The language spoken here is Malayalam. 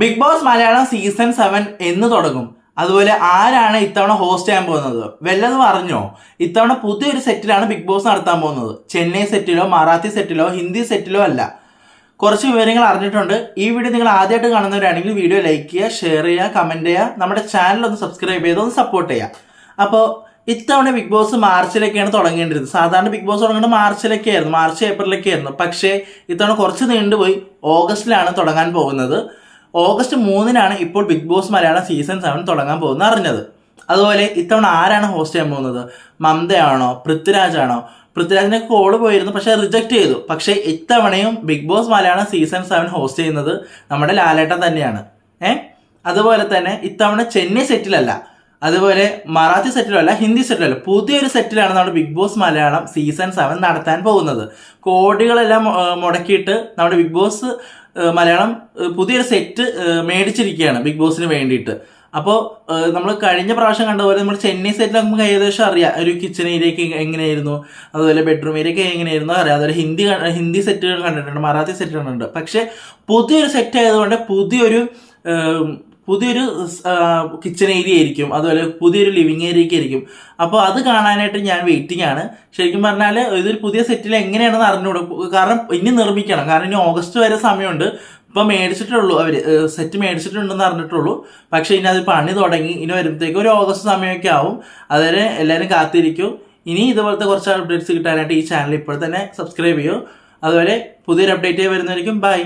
ബിഗ് ബോസ് മലയാളം സീസൺ 7 എന്ന് തുടങ്ങും? അതുപോലെ ആരാണ് ഇത്തവണ ഹോസ്റ്റ് ചെയ്യാൻ പോകുന്നത്? വല്ലതും അറിഞ്ഞോ? ഇത്തവണ പുതിയൊരു സെറ്റിലാണ് ബിഗ് ബോസ് നടത്താൻ പോകുന്നത്. ചെന്നൈ സെറ്റിലോ മറാത്തി സെറ്റിലോ ഹിന്ദി സെറ്റിലോ അല്ല. കുറച്ച് വിവരങ്ങൾ അറിഞ്ഞിട്ടുണ്ട്. ഈ വീഡിയോ നിങ്ങൾ ആദ്യമായിട്ട് കാണുന്നവരാണെങ്കിൽ വീഡിയോ ലൈക്ക് ചെയ്യുക, ഷെയർ ചെയ്യുക, കമന്റ് ചെയ്യുക, നമ്മുടെ ചാനൽ ഒന്ന് സബ്സ്ക്രൈബ് ചെയ്ത് ഒന്ന് സപ്പോർട്ട് ചെയ്യുക. അപ്പോൾ ഇത്തവണ ബിഗ് ബോസ് മാർച്ചിലൊക്കെയാണ് തുടങ്ങേണ്ടിരുന്നത്. സാധാരണ ബിഗ് ബോസ് തുടങ്ങേണ്ടത് മാർച്ചിലൊക്കെ ആയിരുന്നു, മാർച്ച് ഏപ്രിലൊക്കെ ആയിരുന്നു. പക്ഷേ ഇത്തവണ കുറച്ച് നീണ്ടുപോയി ഓഗസ്റ്റിലാണ് തുടങ്ങാൻ പോകുന്നത്. ഓഗസ്റ്റ് 3-നാണ് ഇപ്പോൾ ബിഗ് ബോസ് മലയാളം സീസൺ 7 തുടങ്ങാൻ പോകുന്നത് അറിഞ്ഞത്. അതുപോലെ ഇത്തവണ ആരാണ് ഹോസ്റ്റ് ചെയ്യാൻ പോകുന്നത്? മമതയാണോ? പൃഥ്വിരാജാണോ? പൃഥ്വിരാജിനെ കോള് പോയിരുന്നു, പക്ഷെ റിജക്ട് ചെയ്തു. പക്ഷെ ഇത്തവണയും Bigg Boss Malayalam season 7 host ചെയ്യുന്നത് നമ്മുടെ ലാലേട്ടൻ തന്നെയാണ്. അതുപോലെ തന്നെ ഇത്തവണ ചെന്നൈ സെറ്റിലല്ല, അതുപോലെ മറാത്തി സെറ്റിലും അല്ല, ഹിന്ദി സെറ്റിലും അല്ല, പുതിയൊരു സെറ്റിലാണ് നമ്മുടെ ബിഗ് ബോസ് മലയാളം സീസൺ 7 നടത്താൻ പോകുന്നത്. കോടികളെല്ലാം മുടക്കിയിട്ട് നമ്മുടെ ബിഗ് ബോസ് മലയാളം പുതിയൊരു സെറ്റ് മേടിച്ചിരിക്കുകയാണ് ബിഗ് ബോസിന് വേണ്ടിയിട്ട്. അപ്പോൾ നമ്മൾ കഴിഞ്ഞ പ്രാവശ്യം കണ്ടതുപോലെ നമ്മൾ ചെന്നൈ സെറ്റിൽ നമുക്ക് ഏകദേശം അറിയാം, ഒരു കിച്ചൺ ഏരിയയൊക്കെ എങ്ങനെയായിരുന്നു, അതുപോലെ ബെഡ്റൂം ഏരിയയൊക്കെ എങ്ങനെയായിരുന്നു അറിയാം. അതുപോലെ ഹിന്ദി സെറ്റുകൾ കണ്ടിട്ടുണ്ട്, മറാത്തി സെറ്റ് കണ്ടിട്ടുണ്ട്. പക്ഷെ പുതിയൊരു സെറ്റ് ആയതുകൊണ്ട് പുതിയൊരു കിച്ചൺ ഏരിയ ആയിരിക്കും, അതുപോലെ പുതിയൊരു ലിവിങ് ഏരിയ ഒക്കെ ആയിരിക്കും. അപ്പോൾ അത് കാണാനായിട്ട് ഞാൻ വെയിറ്റിംഗ് ആണ്. ശരിക്കും പറഞ്ഞാൽ ഇതൊരു പുതിയ സെറ്റിൽ എങ്ങനെയാണെന്ന് അറിഞ്ഞുകൂടും. കാരണം ഇനി നിർമ്മിക്കണം, കാരണം ഇനി ഓഗസ്റ്റ് വരെ സമയമുണ്ട്. ഇപ്പം മേടിച്ചിട്ടുള്ളൂ, അവര് സെറ്റ് മേടിച്ചിട്ടുണ്ടെന്ന് അറിഞ്ഞിട്ടുള്ളൂ. പക്ഷെ ഇനി അത് പണി തുടങ്ങി, ഇനി വരുമ്പോഴത്തേക്കും ഒരു ഓഗസ്റ്റ് സമയമൊക്കെ ആവും. അതുവരെ എല്ലാവരും കാത്തിരിക്കും. ഇനി ഇതുപോലത്തെ കുറച്ച് അപ്ഡേറ്റ്സ് കിട്ടാനായിട്ട് ഈ ചാനൽ ഇപ്പോൾ തന്നെ സബ്സ്ക്രൈബ് ചെയ്യൂ. അതുപോലെ പുതിയൊരു അപ്ഡേറ്റ് വരുന്നതായിരിക്കും. ബൈ.